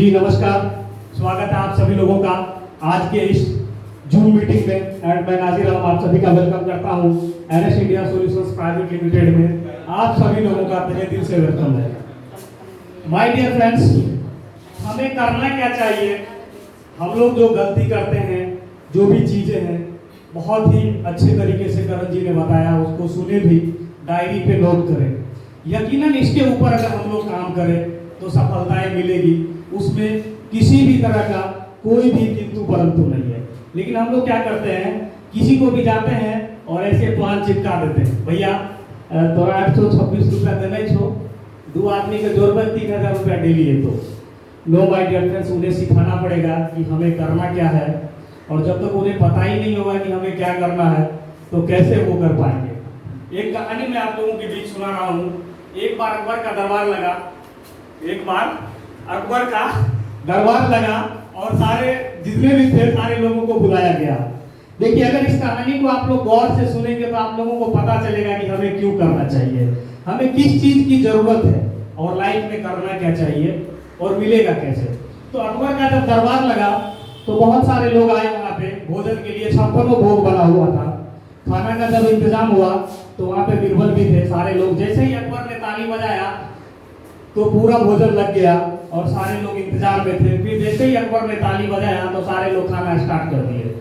जी नमस्कार, स्वागत है आप सभी लोगों का आज के इस जूम मीटिंग में। एंड मैं नाजिर आलम आप सभी का वेलकम करता हूं NS India solutions private limited में। आप सभी लोगों का तहे दिल से वेलकम है। माय डियर फ्रेंड्स, हमें करना क्या चाहिए? हम लोग जो गलती करते हैं, जो भी चीजें हैं, बहुत ही अच्छे तरीके से करण जी ने बताया, उसको सुने भी, डायरी पे नोट करें। यकीनन इसके ऊपर अगर हम लोग काम करें तो सफलताएं मिलेगी, उसमें किसी भी तरह का कोई भी किंतु परंतु नहीं है। लेकिन हम लोग क्या करते हैं, किसी को भी जाते हैं और ऐसे प्लान चिपका देते हैं, भैया तोरा 826 रुपया देने छो, दो आदमी के जोड़ में 3000 रुपया डेली है। तो नो माय डियर फ्रेंड्स, उन्हें सिखाना पड़ेगा कि हमें करना क्या है, और जब तक उन्हें पता ही नहीं होगा कि हमें क्या करना है तो कैसे वो कर पाएंगे। एक कहानी मैं आप लोगों के बीच सुना रहा हूँ। एक बार अकबर का दरबार लगा, एक बार अकबर का दरबार लगा और सारे जितने भी थे सारे लोगों को बुलाया गया। देखिए, अगर इस कहानी को आप लोग गौर से सुनेंगे तो आप लोगों को पता चलेगा कि हमें क्यों करना चाहिए, हमें किस चीज की जरूरत है और लाइफ में करना क्या चाहिए और मिलेगा कैसे। तो अकबर का जब दरबार लगा तो बहुत सारे लोग आए वहाँ पे भोजन के लिए। 56 भोग बना हुआ था। खाना का जब इंतजाम हुआ तो वहाँ पे बीरबल भी थे। सारे लोग, जैसे ही अकबर ने ताली बजाया तो पूरा भोजन लग गया और सारे लोग इंतजार में थे। फिर जैसे ही अकबर ने ताली बजाया तो सारे लोग खाना स्टार्ट कर दिए।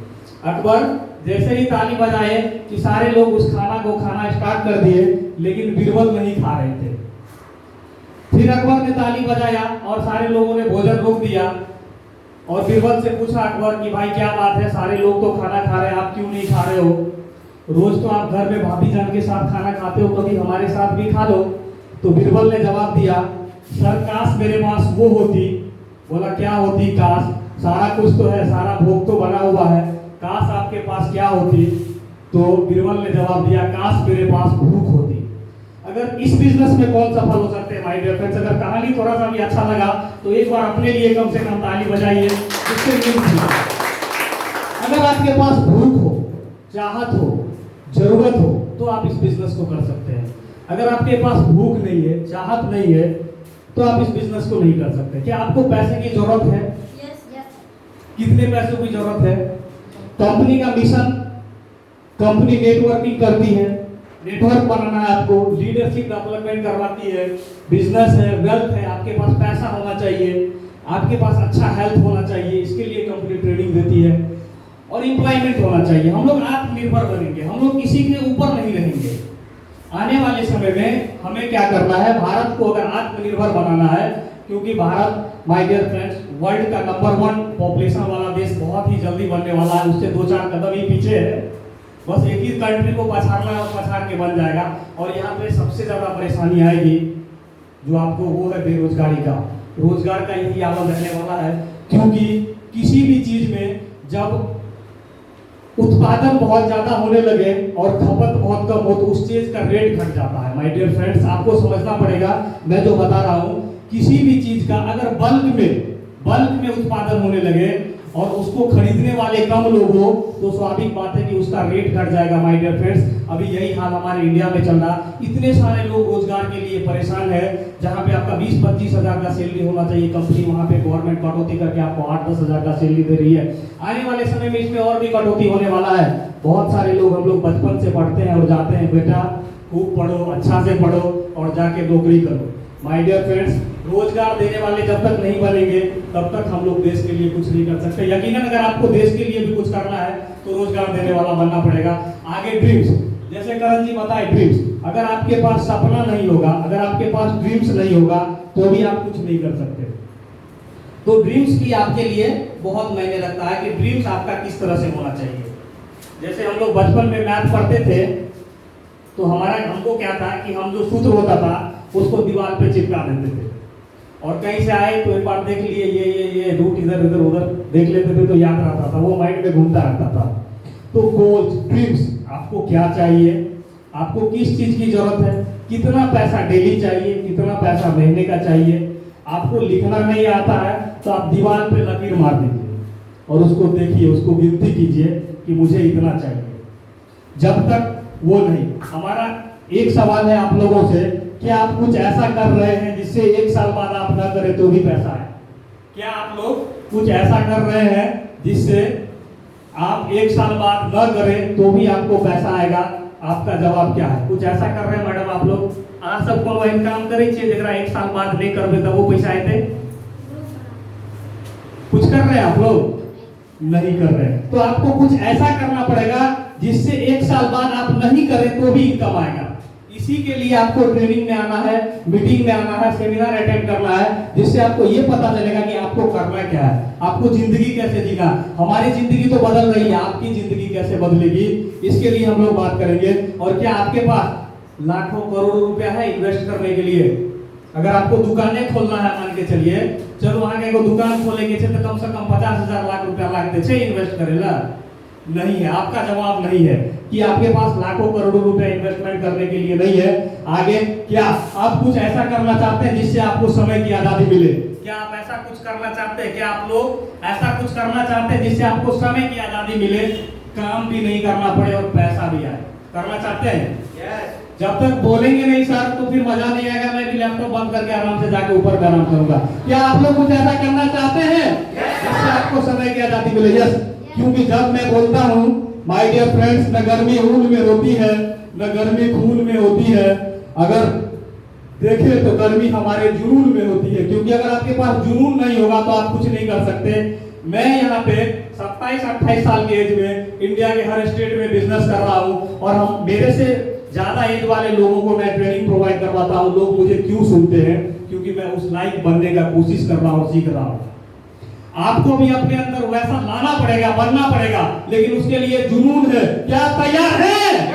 अकबर जैसे ही ताली बजाए कि सारे लोग उस खाना को खाना स्टार्ट कर दिए, लेकिन बीरबल नहीं खा रहे थे। फिर अकबर ने ताली बजाया और सारे लोगों ने भोजन रोक दिया और बीरबल से पूछा अकबर कि भाई क्या बात है, सारे लोग तो खाना खा रहे हैं, आप क्यों नहीं खा रहे हो? रोज तो आप घर में भाभी जान के साथ खाना खाते हो, कभी हमारे साथ भी खा लो। तो बीरबल ने जवाब दिया, सर काश मेरे पास वो होती। बोला क्या होती? काश, सारा कुछ तो है, सारा भोग तो बना हुआ है, काश आपके पास क्या होती? तो बीरबल ने जवाब दिया, काश मेरे पास भूख होती। अगर इस बिजनेस में कौन सफल हो सकते हैं माय डियर फ्रेंड्स? अगर कहानी थोड़ा सा भी अच्छा लगा तो एक बार अपने लिए कम से कम ताली बजाइए। अगर आपके पास भूख हो, चाहत हो, जरूरत हो तो आप इस बिजनेस को कर सकते हैं। अगर आपके पास भूख नहीं है, चाहत नहीं है तो आप इस बिजनेस को नहीं कर सकते। क्या आपको पैसे की जरूरत है? कितने पैसों की जरूरत है? कंपनी का मिशन, कंपनी नेटवर्किंग करती है, नेटवर्क बनाना है आपको, लीडरशिप डेवलपमेंट करवाती है, बिजनेस है, वेल्थ है, आपके पास पैसा होना चाहिए, आपके पास अच्छा हेल्थ होना चाहिए, इसके लिए कंपनी ट्रेनिंग देती है, और एम्प्लॉयमेंट होना चाहिए। हम लोग आत्मनिर्भर बनेंगे, हम लोग किसी के ऊपर नहीं रहेंगे। आने वाले समय में हमें क्या करना है, भारत को अगर आत्मनिर्भर बनाना है, क्योंकि Bharat my dear friends world का नंबर 1 पॉपुलेशन वाला देश बहुत ही जल्दी बनने वाला है। उससे 2-4 कदम ही पीछे है। बस एक ही कंट्री को पछाड़ना और पछाड़ के बन जाएगा। और यहाँ पे सबसे ज्यादा परेशानी आएगी जो आपको, वो है बेरोजगारी का। रोजगार का यही आलम रहने वाला है, क्योंकि किसी भी चीज में जब उत्पादन बहुत ज्यादा होने लगे और खपत बहुत कम हो तो उस चीज का रेट घट जाता है। माय डियर फ्रेंड्स, आपको समझना पड़ेगा मैं जो बता रहा हूं, किसी भी चीज का अगर बल्क में उत्पादन होने लगे और उसको खरीदने वाले कम लोग हो तो स्वाभाविक बात है कि उसका रेट घट जाएगा। माय डियर फ्रेंड्स, अभी यही हाल हमारे इंडिया में चल रहा। इतने सारे लोग रोजगार के लिए परेशान है। जहां पे आपका 20-25 हजार का सैलरी होना चाहिए, कंपनी वहां पे गवर्नमेंट कटौती करके आपको 8-10 हजार का सैलरी दे रही है। आने वाले समय में इसमें और भी कटौती होने वाला है। बहुत सारे लोग, हम लोग बचपन से पढ़ते हैं और जाते हैं, बेटा खूब पढ़ो, अच्छा से पढ़ो और जाके नौकरी करो। माय डियर फ्रेंड्स, रोजगार देने वाले जब तक नहीं बनेंगे तब तक हम लोग देश के लिए कुछ नहीं कर सकते। यकीनन अगर आपको देश के लिए भी कुछ करना है तो रोजगार देने वाला बनना पड़ेगा। आगे ड्रीम्स, जैसे करण जी बताए, ड्रीम्स, अगर आपके पास सपना नहीं होगा, अगर आपके पास ड्रीम्स नहीं होगा तो भी आप कुछ नहीं कर सकते। तो ड्रीम्स की आपके लिए बहुत मायने रखता है कि ड्रीम्स आपका किस तरह से होना चाहिए। जैसे हम लोग बचपन में मैथ पढ़ते थे तो हमको क्या था कि हम जो सूत्र होता था उसको दीवार पे चिपका देते थे, और कहीं से आए तो एक बार देख लिए ये रूट इधर इधर उधर देख लेते थे तो याद रहता था, वो माइंड में घूमता रहता था। तो गोल्स, ड्रीम्स, आपको क्या चाहिए, आपको किस चीज की जरूरत है, कितना पैसा डेली चाहिए, कितना पैसा महीने का चाहिए। आपको लिखना नहीं आता है तो आप दीवार पे लकीर मार दीजिए और उसको देखिए, उसको गिनती कीजिए कि मुझे इतना चाहिए। जब तक वो नहीं, हमारा एक सवाल है आप लोगों से, क्या आप कुछ ऐसा कर रहे हैं जिससे 1 साल बाद आप ना करें तो भी पैसा है? क्या आप लोग कुछ ऐसा कर रहे हैं जिससे आप 1 साल बाद न करें तो भी आपको पैसा आएगा? आपका जवाब क्या है? कुछ ऐसा कर रहे हैं मैडम आप लोग? आ सब कोनो एहन काम करे छे जेकरा 1 साल बाद नहीं करबे तो वो पैसा आते? कुछ कर रहे हैं आप लोग? नहीं कर रहे हैं। तो आपको कुछ ऐसा करना पड़ेगा जिससे 1 साल बाद आप नहीं करें तो भी इनकम आएगा। इसी के लिए आपको ट्रेनिंग में आना है, मीटिंग में आना है, सेमिनार अटेंड करना है, जिससे आपको ये पता चलेगा कि आपको करना क्या है, आपको जिंदगी कैसे जीना। हमारी जिंदगी तो बदल रही है, आपकी जिंदगी कैसे बदलेगी, इसके लिए हम लोग बात करेंगे। और क्या आपके पास लाखों करोड़ों रुपया है इन्वेस्ट करने के लिए? अगर आपको दुकानें खोलना है, मान के चलिए चलो आगे को दुकान खोलेंगे तो कम से कम 50,000 लाख रुपया लागते छे इन्वेस्ट करेला? नहीं है। आपका जवाब नहीं है कि आपके पास लाखों करोड़ों रुपए इन्वेस्टमेंट करने के लिए नहीं है। आगे क्या आप कुछ ऐसा करना चाहते हैं जिससे आपको समय की आजादी मिले? क्या आप ऐसा कुछ करना चाहते हैं? क्या आप लोग ऐसा कुछ करना चाहते हैं जिससे आपको समय की आजादी मिले, काम भी नहीं करना पड़े और पैसा भी आए? करना चाहते हैं? जब तक बोलेंगे नहीं सर तो फिर मजा नहीं आएगा। मैं भी लैपटॉप बंद करके आराम से जाके ऊपर आराम करूंगा। क्या आप लोग कुछ ऐसा करना चाहते हैं जिससे आपको समय की आजादी मिले? यस। क्योंकि जब मैं बोलता हूँ माय डियर फ्रेंड्स, न गर्मी ऊन में होती है न गर्मी खून में होती है। अगर देखें तो गर्मी हमारे जुनून में होती है, क्योंकि अगर आपके पास जुनून नहीं होगा तो आप कुछ नहीं कर सकते। मैं यहाँ पे 27-28 साल की एज में इंडिया के हर स्टेट में बिजनेस कर रहा हूँ और हम मेरे से ज्यादा एज वाले लोगों को मैं ट्रेनिंग प्रोवाइड करवाता हूँ। लोग मुझे क्यों सुनते हैं? क्योंकि मैं उस लायक बनने का कोशिश कर रहा हूँ, सीख रहा हूँ। आपको भी अपने अंदर वैसा लाना पड़ेगा, बनना पड़ेगा, लेकिन उसके लिए जुनून है। क्या तैयार है?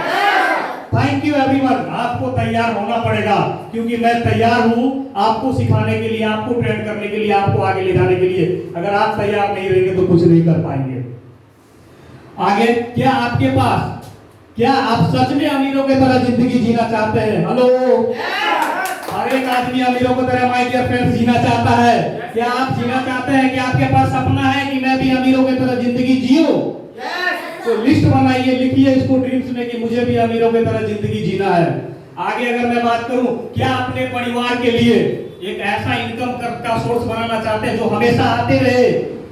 Thank you everyone. आपको तैयार होना पड़ेगा, क्योंकि मैं तैयार हूं आपको सिखाने के लिए, आपको ट्रेन करने के लिए, आपको आगे ले जाने के लिए। अगर आप तैयार नहीं रहेंगे तो कुछ नहीं कर पाएंगे। आगे क्या आपके पास, क्या आप सच में अमीरों की तरह जिंदगी जीना चाहते हैं? हेलो, हर एक आदमी अमीरों की तरह माय डियर फ्रेंड्स जीना चाहता है। क्या आप जीना चाहते हैं? कि आपके पास सपना है कि मैं भी अमीरों की तरह जिंदगी जीऊं? तो लिस्ट बनाइए, लिखिए इसको ड्रीम्स में कि मुझे भी अमीरों की तरह जिंदगी जीना है। आगे अगर मैं बात करूं, क्या अपने परिवार के लिए एक ऐसा इनकम का सोर्स बनाना चाहते हैं जो हमेशा आते रहे,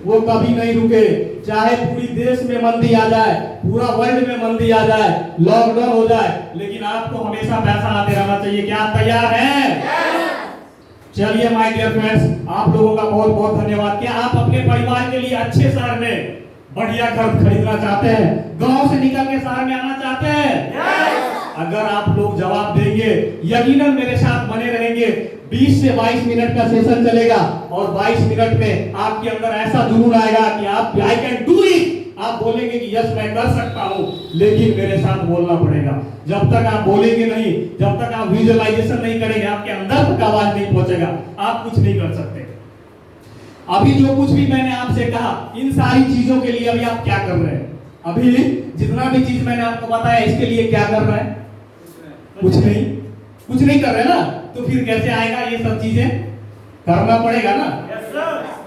वो कभी नहीं रुके, चाहे पूरी देश में मंदी आ जाए, पूरा वर्ल्ड में मंदी आ जाए, लॉकडाउन हो जाए, लेकिन आपको हमेशा पैसा आते रहना चाहिए। क्या आप तैयार हैं? चलिए माय डियर फ्रेंड्स, आप लोगों का बहुत बहुत धन्यवाद। क्या आप अपने परिवार के लिए अच्छे शहर में बढ़िया घर खरीदना चाहते हैं? गांव से निकल के शहर में आना चाहते हैं? अगर आप लोग जवाब देंगे, यकीनन मेरे साथ बने रहेंगे। 20 से 22 मिनट का सेशन चलेगा और 22 मिनट में आपके अंदर ऐसा जुनून आएगा कि आप आई कैन डू इट। आप बोलेंगे कि यस मैं कर सकता हूं, लेकिन मेरे साथ बोलना पड़ेगा। जब तक आप बोलेंगे नहीं, जब तक आप विजुअलाइजेशन नहीं करेंगे, आपके अंदर तक आवाज नहीं पहुंचेगा, आप कुछ नहीं कर सकते। अभी जो कुछ भी मैंने आपसे कहा, इन सारी चीजों के लिए अभी आप क्या कर रहे हैं? अभी जितना भी चीज मैंने आपको बताया, इसके लिए क्या कर रहे हैं? कुछ नहीं, कुछ नहीं कर रहे ना, तो फिर कैसे आएगा? ये सब चीजें करना पड़ेगा ना।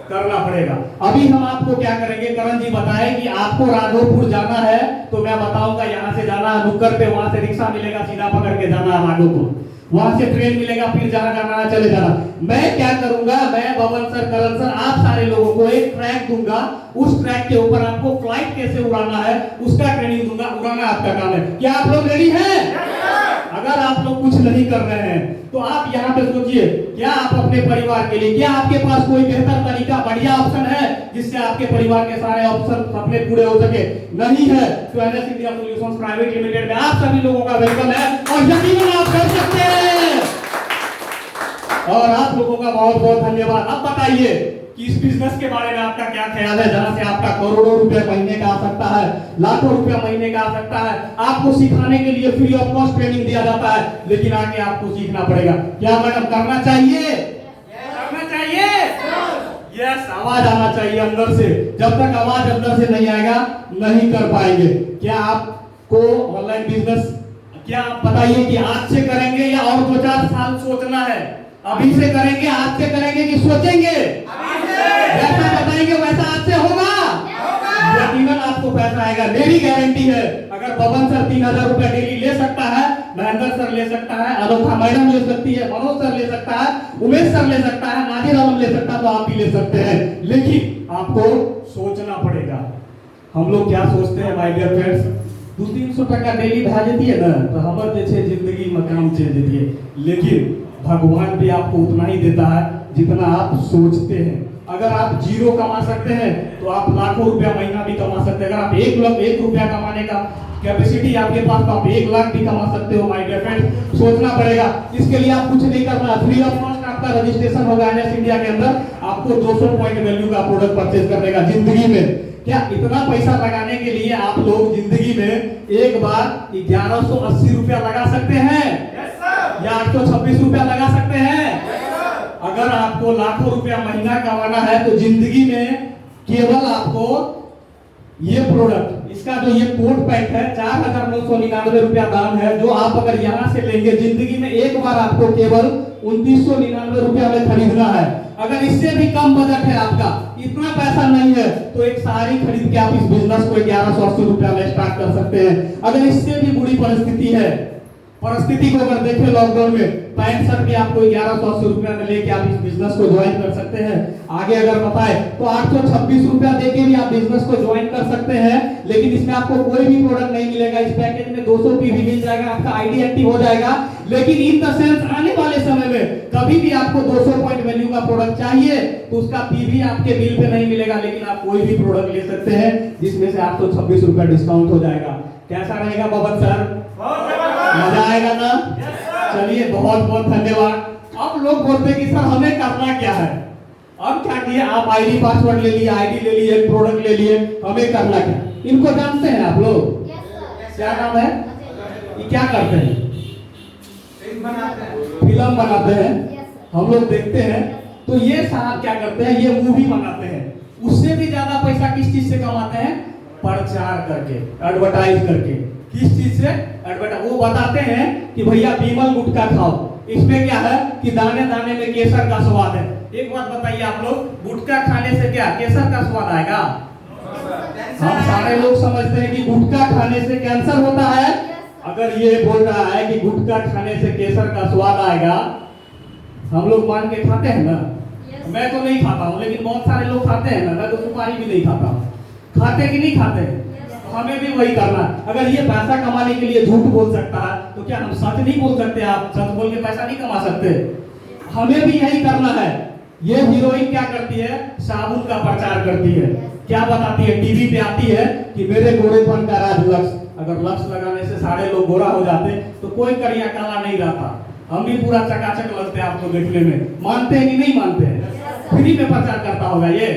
करना पड़ेगा। अभी हम आपको क्या करेंगे, करण जी बताए कि आपको राघोपुर जाना है, तो मैं बताऊंगा यहाँ से जाना है नुक्कड़ पे, वहां से रिक्शा मिलेगा, सीधा पकड़ के जाना है राघोपुर, वहां से ट्रेन मिलेगा, फिर जहां जाना है चले जाना। मैं क्या करूंगा, मैं बबन सर, करण सर, आप सारे लोगों को एक ट्रैक दूंगा, उस ट्रैक के ऊपर आपको फ्लाइट कैसे उड़ाना है उसका ट्रेनिंग दूंगा। उड़ाना आपका काम है। क्या आप लोग रेडी हैं? अगर आप लोग कुछ नहीं कर रहे हैं तो आप यहाँ पे सोचिए, क्या आप अपने परिवार के लिए, क्या आपके पास कोई बेहतर तरीका, बढ़िया ऑप्शन है जिससे आपके परिवार के सारे ऑप्शन सपने पूरे हो सके? नहीं है तो NS India solutions private limited में आप सभी लोगों का वेलकम है और यकीनन आप कर सकते हैं। और आप लोगों का बहुत बहुत धन्यवाद। अब बताइए कि इस बिजनेस के बारे में आपका क्या ख्याल है, जहां से आपका करोड़ों रुपए महीने का आ सकता है, लाखों रुपया महीने का आ सकता है। आपको सिखाने के लिए फ्री ऑफ कॉस्ट ट्रेनिंग दिया जाता है, लेकिन आगे आपको सीखना पड़ेगा। क्या मैडम करना चाहिए? करना चाहिए? यस, आवाज आना चाहिए अंदर से। जब तक आवाज अंदर से नहीं आएगा नहीं कर पाएंगे। क्या आपको ऑनलाइन बिजनेस, क्या आप बताइए कि आज से करेंगे या और 2-4 साल सोचना है? अभी से करेंगे, आज से करेंगे कि सोचेंगे? जैसा बताएंगे वैसा आज से होगा। यकीनन आपको पैसा आएगा, मेरी गारंटी है। अगर बबन सर 3000 रुपया डेली ले सकता है, महेंद्र सर ले सकता है, अनोखा मैडम ले सकती है, मनोज सर ले सकता है, उमेश सर ले सकता है, नाजिर आलम ले सकता है, तो आप भी ले सकते हैं। लेकिन आपको सोचना पड़ेगा। हम लोग क्या सोचते हैं माय डियर फ्रेंड्स, 200-300 टका डेली भा जाती है ना, तो हमारे जैसे जिंदगी में काम चल जाती है। लेकिन भगवान भी आपको उतना ही देता है जितना आप सोचते हैं। अगर आप 0 कमा सकते हैं तो आप लाखों रुपया महीना भी कमा सकते हैं। अगर आप 1 रुपया कमाने का कैपेसिटी आपके पास, तो आप 1 लाख भी कमा सकते हो माय डियर फ्रेंड्स। सोचना पड़ेगा। इसके लिए आप कुछ नहीं करना, फ्री ऑफ कॉस्ट आपका रजिस्ट्रेशन होगा NS इंडिया के अंदर। आपको 200 पॉइंट वैल्यू का प्रोडक्ट परचेज करने का जिंदगी में। क्या इतना पैसा लगाने के लिए आप लोग जिंदगी में एक बार 1180 रुपया लगा सकते हैं? या 826 रुपया लगा सकते हैं? अगर आपको लाखों रुपया महीना कमाना है तो जिंदगी में केवल आपको ये प्रोडक्ट, इसका जो ये कोट पैक है 4,999 रुपया दाम है, जो आप अगर यहाँ से लेंगे जिंदगी में एक बार आपको केवल 2999 रुपया में खरीदना है। अगर इससे भी कम बजट है आपका, इतना पैसा नहीं है, तो एक साड़ी खरीद के आप इस बिजनेस को 1180 रुपया में स्टार्ट कर सकते हैं। अगर इससे भी बुरी परिस्थिति है, परिस्थिति को अगर देखें लॉकडाउन में, पैंट शर्ट भी आपको 1180 रुपया में लेके आप इस बिजनेस को ज्वाइन कर सकते हैं। आगे अगर बताए तो 826 रुपया देके भी आप बिजनेस को ज्वाइन कर सकते हैं। लेकिन इसमें आपको कोई भी प्रोडक्ट नहीं मिलेगा। इस पैकेज में 200 पीवी मिल जाएगा, आपका आईडी एक्टिव हो जाएगा। लेकिन इन द सेंस आने वाले समय में कभी भी आपको 200 पॉइंट वैल्यू का प्रोडक्ट चाहिए तो उसका पीवी आपके बिल पे नहीं मिलेगा। लेकिन आप कोई भी प्रोडक्ट ले सकते हैं जिसमें से आपको 26 रुपया डिस्काउंट हो जाएगा। कैसा रहेगा बबन सर? मजा आएगा ना? चलिए, बहुत बहुत धन्यवाद। अब लोग बोलते हैं कि सर हमें करना क्या है? अब क्या किए आप? आईडी पासवर्ड ले लिए, आईडी ले लिए, प्रोडक्ट ले लिए, हमें करना क्या? इनको जानते हैं आप लोग? क्या नाम है? ये क्या करते हैं? फिल्म बनाते हैं, हम लोग देखते हैं। तो ये साहब क्या करते हैं? ये मूवी बनाते हैं। उससे भी ज्यादा पैसा किस चीज से कमाते हैं? प्रचार करके, एडवर्टाइज करके। किस चीज से? एडवर्टाइज। वो बताते हैं कि भैया विमल गुटखा खाओ, इसमें क्या है कि दाने दाने में केसर का स्वाद है। एक बात बताइए आप लोग, गुटखा खाने से क्या केसर का स्वाद आएगा? हम सारे लोग समझते हैं कि गुटखा खाने से कैंसर होता है। अगर ये बोल रहा है कि गुटखा खाने से केसर का स्वाद आएगा, हम लोग मान के खाते हैं ना? मैं तो नहीं खाता हूँ, लेकिन बहुत सारे लोग खाते हैं ना। मैं तो सुपारी भी नहीं खाता हूँ। खाते कि नहीं खाते? हमें भी वही करना है। अगर ये पैसा कमाने के लिए झूठ बोल सकता है तो क्या हम सच नहीं बोल सकते? आप सच बोल के पैसा नहीं कमा सकते? हमें भी यही करना है। ये हीरोइन क्या करती है? साबुन का प्रचार करती है। क्या बताती है? टीवी पे आती है कि मेरे गोरेपन का राज लक्स। अगर लक्स लगाने से सारे लोग गोरा हो जाते तो कोई करिया काला नहीं रहता। हम भी पूरा चकाचक लगते हैं आपको देखने में। मानते हैं कि नहीं मानते हैं? फ्री में प्रचार करता होगा ये।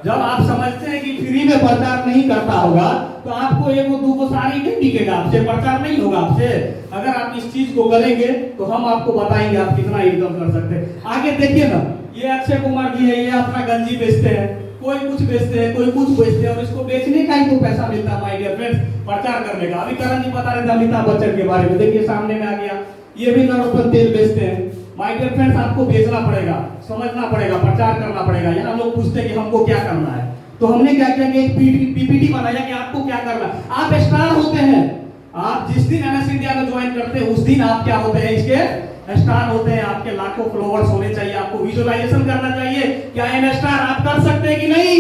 जब आप समझते हैं कि फ्री में प्रचार नहीं करता होगा तो आपको एगो दूगो साड़ी नहीं बिकेगा, आपसे प्रचार नहीं होगा आपसे। अगर आप इस चीज को करेंगे तो हम आपको बताएंगे आप कितना इनकम कर सकते हैं। आगे देखिए ना, ये अक्षय कुमार जी है, ये अपना गंजी बेचते हैं, कोई कुछ बेचते हैं, कोई कुछ बेचते हैं, और इसको बेचने का ही तो पैसा मिलता है माय डियर फ्रेंड्स, प्रचार करने का। अभी करण जी बता रहे थे अमिताभ बच्चन के बारे में, देखिए सामने में आ गया। ये भी नरोत्तम तेल बेचते हैं। माय डियर फ्रेंड्स, आपको बेचना पड़ेगा, समझना पड़ेगा, प्रचार करना पड़ेगा। यहाँ लोग पूछते हैं कि हमको क्या करना है, तो हमने क्या किया कि एक पीपीटी बनाया कि आपको क्या करना है। आप स्टार होते हैं। आप जिस दिन NS इंडिया में ज्वाइन करते हैं उस दिन आप क्या होते हैं? इसके स्टार होते हैं। आपके लाखों फॉलोअर्स होने चाहिए। आपको विजुअलाइजेशन करना चाहिए। क्या एम स्टार आप कर सकते हैं कि नहीं?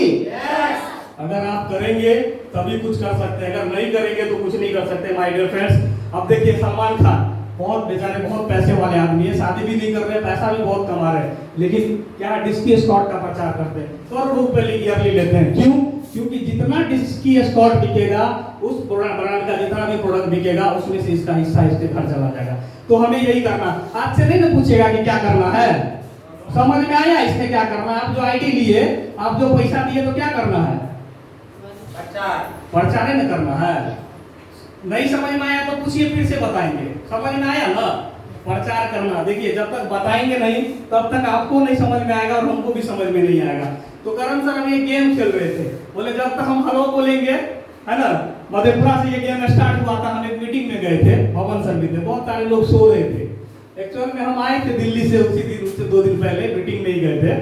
अगर आप करेंगे तभी कुछ कर सकते हैं, अगर नहीं करेंगे तो कुछ नहीं कर सकते माय डियर फ्रेंड्स। अब देखिए सलमान खान बहुत बेचारे बहुत पैसे वाले आदमी है, शादी भी नहीं कर रहे, पैसा भी बहुत कमा रहे हैं, लेकिन क्या डिस्की स्कॉट का प्रचार करते हैं, करोड़ों रुपए ईयरली लेते हैं। क्यों? क्योंकि जितना डिस्की स्कॉट बिकेगा, उस ब्रांड का जितना भी प्रोडक्ट बिकेगा, उसमें से इसका हिस्सा इसके घर चला जाएगा। तो हमें यही करना। आज से नहीं ना पूछेगा कि क्या करना है, समझ में आया इसमें क्या करना है? आप जो आईडी लिए, आप जो पैसा दिए, तो क्या करना है? प्रचार न करना है। नहीं समझ में आया तो पूछिए, फिर से बताएंगे। समझ में आया ना? प्रचार करना। देखिए जब तक बताएंगे नहीं तब तक आपको नहीं समझ में आएगा और हमको भी समझ में नहीं आएगा। तो करण सर हम ये गेम खेल रहे थे, बोले जब तक हम हेलो बोलेंगे, है ना, मधेपुरा से ये गेम स्टार्ट हुआ था। हम एक मीटिंग में गए थे, पवन सर भी थे, बहुत सारे लोग सो रहे थे। एक्चुअल में हम आए थे दिल्ली से उसी दिन, उससे 2 दिन पहले मीटिंग में ही गए थे।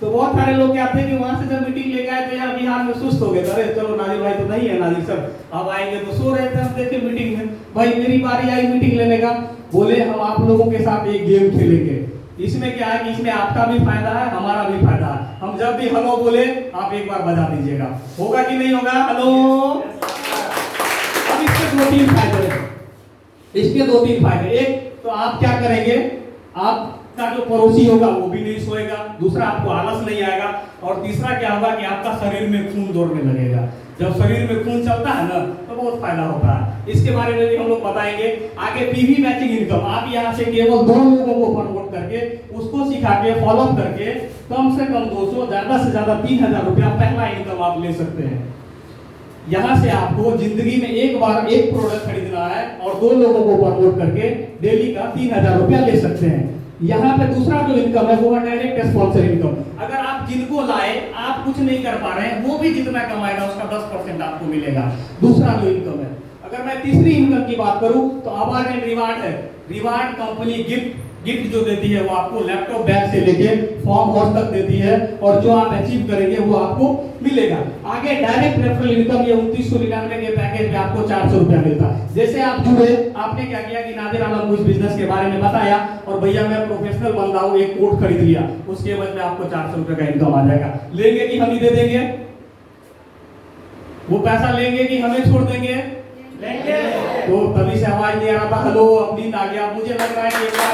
तो बहुत सारे लोग क्या थे कि वहां से जब मीटिंग लेके आए तो यार बिहार में सुस्त हो गए, अरे चलो नाजिर भाई तो नहीं है, नाजिर सर अब आएंगे, तो सो रहे थे हम देखे मीटिंग में। भाई मेरी बारी आई मीटिंग लेने का, बोले हम आप लोगों के साथ एक गेम खेलेंगे, इसमें क्या है कि इसमें आपका भी फायदा है हमारा भी फायदा है, हम जब भी हेलो बोले आप एक बार बजा दीजिएगा, होगा कि नहीं होगा? हेलो। अब इसके दो तीन फायदे हैं, इसके दो तीन फायदे, एक तो आप क्या करेंगे, आपका जो पड़ोसी होगा वो भी नहीं सोएगा, दूसरा आपको आलस नहीं आएगा, और तीसरा क्या होगा कि आपका शरीर में खून दौड़ने लगेगा। जब शरीर में खून चलता है ना तो बहुत फायदा होता है। इसके बारे में भी हम लोग बताएंगे आगे। पीवी मैचिंग इनकम, आप यहाँ से केवल 2 लोगों को प्रमोट करके उसको सिखा के फॉलो करके कम से कम 200 ज्यादा से ज्यादा 3000 रुपया पहला इनकम आप ले सकते हैं। यहाँ से आपको जिंदगी में एक बार एक प्रोडक्ट खरीदना है और 2 लोगों को प्रमोट करके डेली का 3000 रुपया ले सकते हैं। यहाँ पे दूसरा जो इनकम है वो है डायरेक्ट स्पॉन्सर इनकम। अगर आप जिनको लाए आप कुछ नहीं कर पा रहे हैं, वो भी जितना कमाएगा उसका 10% आपको मिलेगा, दूसरा जो इनकम है। अगर मैं तीसरी इनकम की बात करूं तो अवार्ड एंड रिवार्ड है। रिवार्ड कंपनी गिफ्ट जो देती है वो आपको लैपटॉप बैग से लेके फॉर्म हाउस तक देती है, और जो आप अचीव करेंगे वो आपको मिलेगा। आगे डायरेक्ट रेफरल इनकम, ये 2999 के पैकेज में आपको 400 रुपया मिलता है। जैसे आप जुड़े, आपने क्या किया कि नादिर आलम को इस बिजनेस के बारे में बताया और भैया मैं प्रोफेशनल बन रहा हूँ, एक कोट खरीद लिया, उसके बाद में आपको 400 रुपया का इनकम आ जाएगा। लेंगे कि हम ही दे देंगे? वो पैसा लेंगे कि हमें छोड़ देंगे? लेंगे। तो तभी से आवाज नहीं आ रहा था, हेलो अब नींद आ गया। मुझे लग रहा है कि एक बार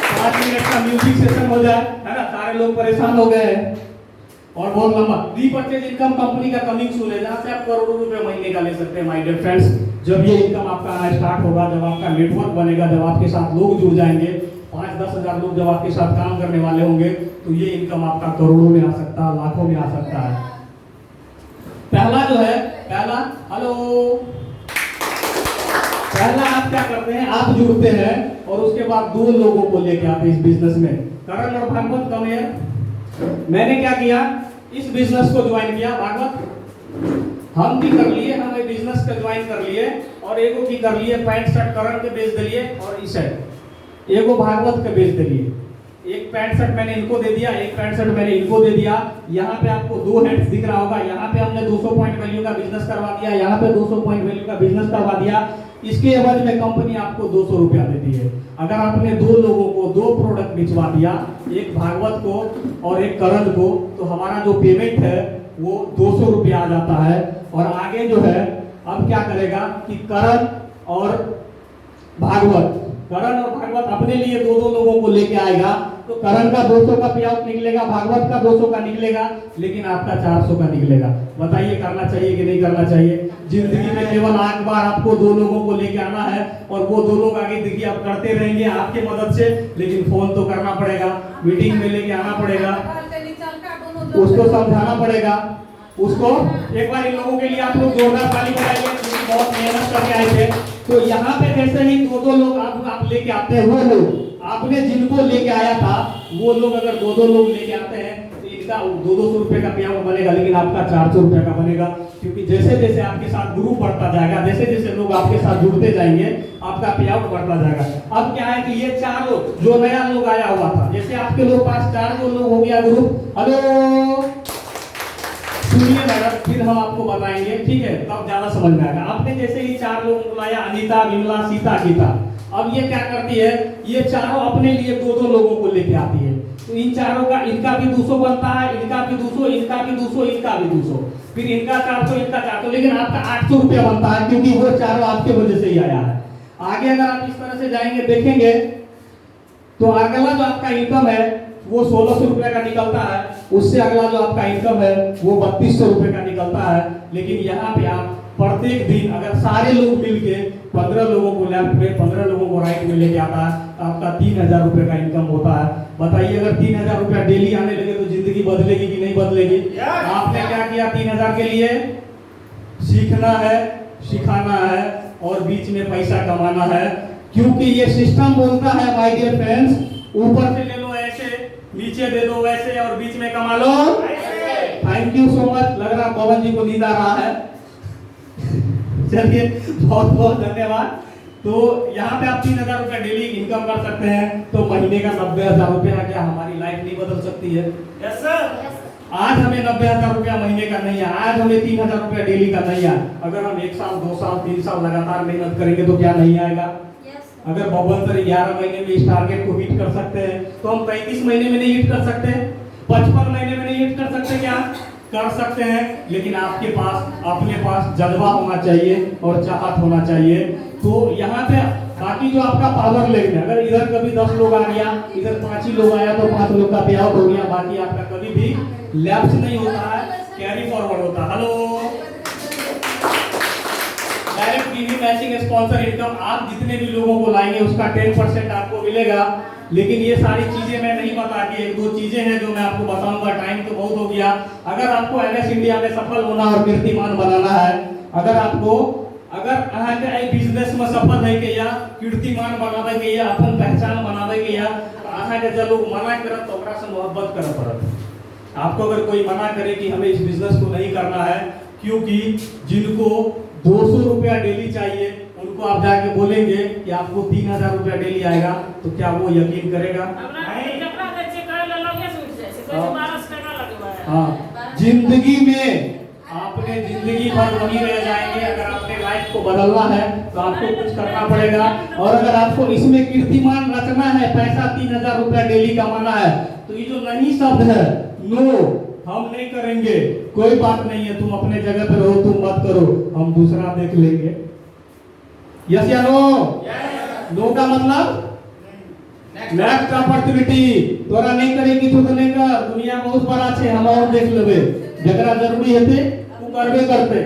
5 मिनट का म्यूजिक सेशन हो जाए, है ना? सारे लोग परेशान हो गए हैं और बहुत लंबा। रीपर्चेज इनकम कंपनी का कमिंग सून है, जहां से आप करोड़ों रुपए महीने का ले सकते हैं। माय डियर फ्रेंड्स, जब ये इनकम आपका आना स्टार्ट होगा, जब आपका नेटवर्क बनेगा, जब आपके साथ लोग जुड़ जाएंगे, 5-10 हजार लोग जब आपके साथ काम करने वाले होंगे, तो ये इनकम आपका करोड़ों में आ सकता है, लाखों में आ सकता है। पहला जो है, पहला हेलो, पहला आप क्या करते हैं, आप जुड़ते हैं और उसके बाद 2 लोगों को लेके आते हैं इस बिजनेस में। करण और भागवत कम है। मैंने क्या किया, इस बिजनेस को ज्वाइन किया। भागवत हम भी कर लिए, हम एक बिजनेस का ज्वाइन कर लिए, और एगो की कर लिए पैंट शर्ट करण के बेच दिए, और इस एगो भागवत के बेच दिए। एक पैंट शर्ट मैंने इनको दे दिया, एक पैंट शर्ट मैंने इनको दे दिया। यहाँ पे आपको 2 हैंड्स दिख रहा होगा, यहाँ पे हमने 200 पॉइंट वैल्यू का बिजनेस करवा दिया, यहाँ पे 200 पॉइंट वैल्यू का बिजनेस करवा दिया। इसके एवज में कंपनी आपको 200 रुपया देती है। अगर आपने 2 लोगों को 2 प्रोडक्ट बिचवा दिया, एक भागवत को और एक करण को, तो हमारा जो पेमेंट है वो 200 रुपया आ जाता है। और आगे जो है अब क्या करेगा कि करण और भागवत अपने लिए 2-2 लोगों को लेके आएगा, तो करण का 200 का पे आउट निकलेगा, भागवत का 200 का निकलेगा, लेकिन आपका 400 का निकलेगा। बताइए करना चाहिए कि नहीं करना चाहिए? जिंदगी में केवल एक बार आपको 2 लोगों को लेके आना है, और वो 2 लोग आगे देखिए आप करते रहेंगे आपके मदद से, लेकिन फोन तो करना पड़ेगा, मीटिंग में लेके आना पड़ेगा, उसको समझाना पड़ेगा, उसको। एक बार इन लोगों के लिए आप लोग जोरदार ताली बजाइए, क्योंकि बहुत मेहनत करके आए थे। तो यहाँ पे जैसे ही 2-2 लोग आप लेके आते हैं, वो लोग आपने जिनको लेके आया था, वो लोग अगर 2-2 लोग लेके आते हैं तो इनका 200 रुपए का पेआउट बनेगा, लेकिन आपका 400 रुपए का बनेगा। क्योंकि जैसे जैसे आपके साथ ग्रुप बढ़ता जाएगा, जैसे जैसे लोग आपके साथ जुड़ते जाएंगे, आपका पेआउट बढ़ता जाएगा। अब क्या है कि ये 4 लोग जो नया लोग आया हुआ था, जैसे आपके लोग पास 4 लोग हो गया ग्रुप। हेलो सुनिए मैडम, फिर हम आपको बताएंगे, ठीक है? तब ज्यादा समझ में आएगा। आपने जैसे ही 4 लोगों को लाया, अनीता, विमला, सीता, गीता, अब ये क्या करती है, ये चारों अपने लिए 2-2 लोगों को लेके आती है। तो इन चारों का, इनका भी 200 बनता है, इनका भी 200, इनका भी 200, इनका भी 200, फिर इनका 400, इनका 400, लेकिन आपका 800 रुपया बनता है, क्योंकि वो चारों आपके वजह से ही आया है। आगे अगर आप इस तरह से जाएंगे, देखेंगे, तो अगला जो आपका इनकम है वो 1600 रुपए का निकलता है। उससे अगला जो आपका इनकम है वो 3200 रुपए का निकलता है। लेकिन यहाँ पे आप प्रत्येक दिन अगर सारे लोग मिलके 15 लोगों को लेफ्ट में, 15 लोगों को राइट में लेके आता है, तो आपका 3000 रुपए का इनकम होता है। बताइए अगर 3000 रुपया डेली आने लगे तो जिंदगी बदलेगी कि नहीं बदलेगी? आपने क्या किया 3000 के लिए? सीखना है, सिखाना है, और बीच में पैसा कमाना है। क्योंकि ये सिस्टम बोलता है माय डियर फ्रेंड्स, ऊपर से ले लो ऐसे, नीचे दे दो वैसे, और बीच में कमा लो। Thank you so much. लग रहा पवन जी को नींद आ रहा है। चलिए बहुत बहुत धन्यवाद। तो यहाँ पे आप 3000 रुपया डेली इनकम कर सकते हैं। तो महीने का 90,000 रुपया क्या हमारी लाइफ नहीं बदल सकती है? Yes sir. आज हमें 90,000 रुपया महीने का नहीं है, आज हमें 3,000 रुपया डेली का नहीं है। अगर हम 1 साल 2 साल 3 साल लगातार मेहनत करेंगे तो क्या नहीं आएगा? अगर बबल सर 11 महीने में इस टारगेट को हिट कर सकते हैं तो हम 35 महीने में नहीं हिट कर सकते? 55 महीने में नहीं हिट कर सकते? क्या कर सकते हैं? लेकिन आपके पास अपने पास जज्बा होना चाहिए और चाहत होना चाहिए। तो यहाँ पे बाकी जो आपका पावर लेवल है, अगर इधर कभी 10 लोग आ गया, इधर 5 ही लोग आया तो 5 लोग का पे आउट हो गया, बाकी आपका कभी भी लैप्स नहीं होता है, कैरी फॉरवर्ड होता है। Hello, direct TV matching sponsor income आप जितने भी लोगों को लाएंगे उसका 10% आपको मिलेगा। लेकिन ये सारी चीजें मैं नहीं बता के 1-2 चीजें हैं जो मैं आपको बताऊंगा, टाइम तो बहुत हो गया। अगर आपको एनएस इंडिया में सफल होना और कीर्तिमान बनाना है, अगर बिजनेस में सफल है के या कीर्तिमान बनावे के या अपन पहचान बनावे के या अहाँ के जब लोग मना करत तो ओकरा से मोहब्बत कर पड़त। आपको अगर कोई मना करे कि हमें इस बिजनेस को नहीं करना है, क्योंकि जिनको 200 रुपया डेली चाहिए उनको आप जाके बोलेंगे कि आपको 3,000 रुपया डेली आएगा, तो क्या वो यकीन करेगा? हाँ, जिंदगी में आपने जिंदगी भर वही रह जाएंगे। अगर आपने लाइफ को बदलना है तो आपको कुछ करना पड़ेगा। और अगर आपको इसमें कीर्तिमान रचना है, पैसा 3,000 रुपया डेली कमाना है, तो ये जो नहीं शब्द है, नो हम नहीं करेंगे, कोई बात नहीं है, तुम अपने जगह पे रहो, तुम मत करो, हम दूसरा देख लेंगे। यस या नो? नो का मतलब नेक्स्ट अपॉर्चुनिटी तोरा नहीं करेगी तो नहीं कर, दुनिया बहुत बड़ा छे, हम और देख लेबे, जगरा जरूरी हेते तू करबे करते।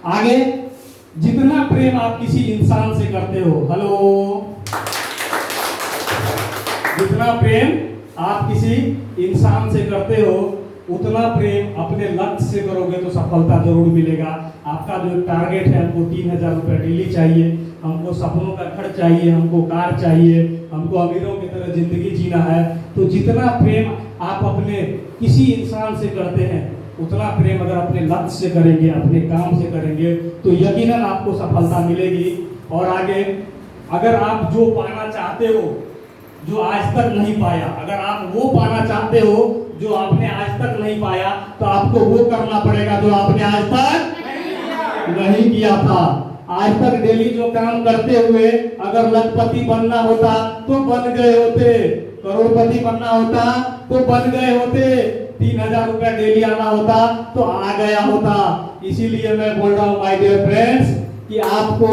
आगे, जितना प्रेम आप किसी इंसान से करते हो, हेलो, जितना प्रेम आप किसी इंसान से करते हो उतना प्रेम अपने लक्ष्य से करोगे तो सफलता जरूर मिलेगा। आपका जो टारगेट है, हमको 3,000 रुपये डेली चाहिए, हमको सपनों का घर चाहिए, हमको कार चाहिए, हमको अमीरों की तरह जिंदगी जीना है, तो जितना प्रेम आप अपने किसी इंसान से करते हैं उतना प्रेम अगर अपने लक्ष्य से करेंगे, अपने काम से करेंगे, तो यकीनन आपको सफलता मिलेगी। और आगे, अगर आप जो पाना चाहते हो जो आज तक नहीं पाया, अगर आप वो पाना चाहते हो जो आपने आज तक नहीं पाया, तो आपको वो करना पड़ेगा जो आपने आज तक नहीं किया था। आज तक डेली जो काम करते हुए अगर लखपति बनना होता तो बन गए होते, करोड़पति बनना होता तो बन गए होते, 3,000 रुपया डेली आना होता तो आ गया होता। इसीलिए मैं बोल रहा हूँ माय डियर फ्रेंड्स कि आपको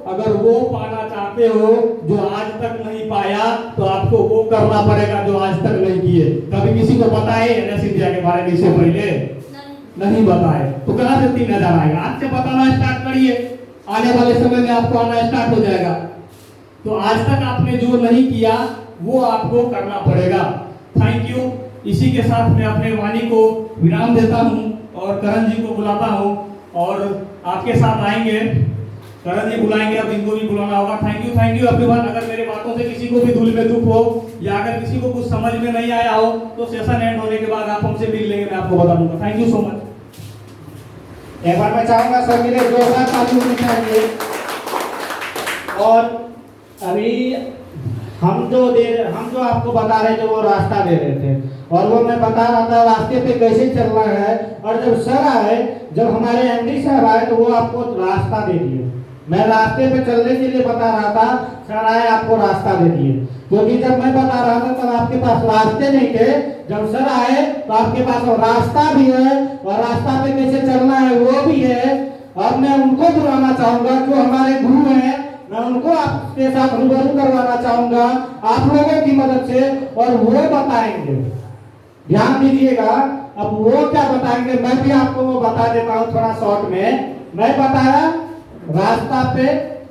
अगर वो पाना चाहते हो जो आज तक नहीं पाया, तो आपको वो करना पड़ेगा जो आज तक नहीं किए। कभी किसी को बताए एनएस इंडिया के बारे में इससे पहले? नहीं बताए, तो कहां से 3,000 आएगा? आज से बताना स्टार्ट करिए, आने वाले समय में आपको आना स्टार्ट हो जाएगा। तो आज तक आपने जो नहीं किया वो आपको करना पड़ेगा। Thank you. इसी के साथ मैं अपने वाणी को विराम देता हूं और करण जी को बुलाता हूं और आपके साथ आएंगे, करण जी बुलाएंगे, अब इनको भी बुलाना होगा। Thank you everyone. अगर मेरे बातों से किसी को भी दिल में दुख हो या अगर किसी को कुछ समझ में नहीं आया हो तो सेशन एंड होने के बाद आप हमसे मिल लेंगे, मैं आपको बता दूंगा। Thank you so much. एक बार मैं चाहूंगा सर मेरे जोरदार ताली होनी चाहिए। और अभी हम जो आपको बता रहे थे वो रास्ता दे रहे थे और वो मैं बता रहा था रास्ते पे कैसे चलना है। और जब सर आए, जब हमारे एमडी साहब आए तो वो आपको रास्ता दे दिए। मैं रास्ते पे चलने के लिए बता रहा था, सर आए आपको रास्ता दे दिए, क्योंकि जब मैं बता रहा था तब आपके पास रास्ते नहीं थे। जब सर आए तो आपके पास रास्ता भी है और रास्ता पे कैसे चलना है वो भी है। और मैं उनको बुलाना चाहूंगा जो हमारे गुरु हैं, मैं उनको आपके साथ रूबरू करवाना चाहूंगा आप लोगों की मदद से, और वो बताएंगे। ध्यान दीजिएगा, अब वो क्या बताएंगे मैं भी आपको वो बता देता हूँ थोड़ा शॉर्ट में। मैं बताया रास्ता पे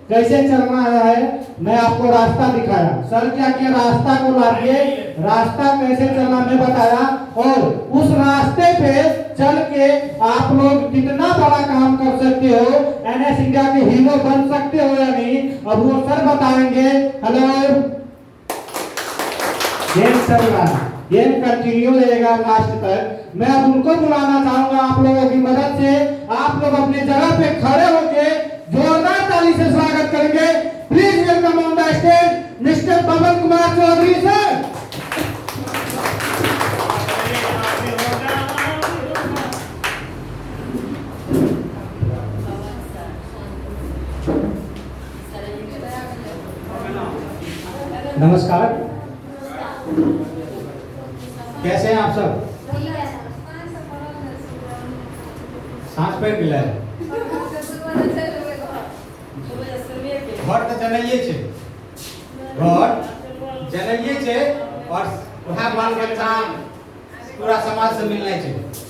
कैसे चलना है, मैं आपको रास्ता दिखाया। सर क्या किया, रास्ता को लाके रास्ता कैसे चलना मैं बताया, और उस रास्ते पे चल के आप लोग कितना बड़ा काम कर सकते हो, एनएस इंडिया के हीरो बन सकते हो या नहीं, अब वो सर बताएंगे। हेलो, गेम चल रहा है, गेम कंटिन्यू रहेगा लास्ट तक। मैं अब उनको बुलाना चाहूंगा आप लोगों की मदद से। आप लोग अपने जगह पे खड़े होके जोरदार ताली से स्वागत करेंगे। Please welcome on the stage mister Pawan Kumar Chaudhary sir. नमस्कार, कैसे हैं आप सब? सांस पैर मिला है घर तो जनइए छे, घर जनइए छे और वहाँ बाल बच्चा पूरा समाज से मिलना छे।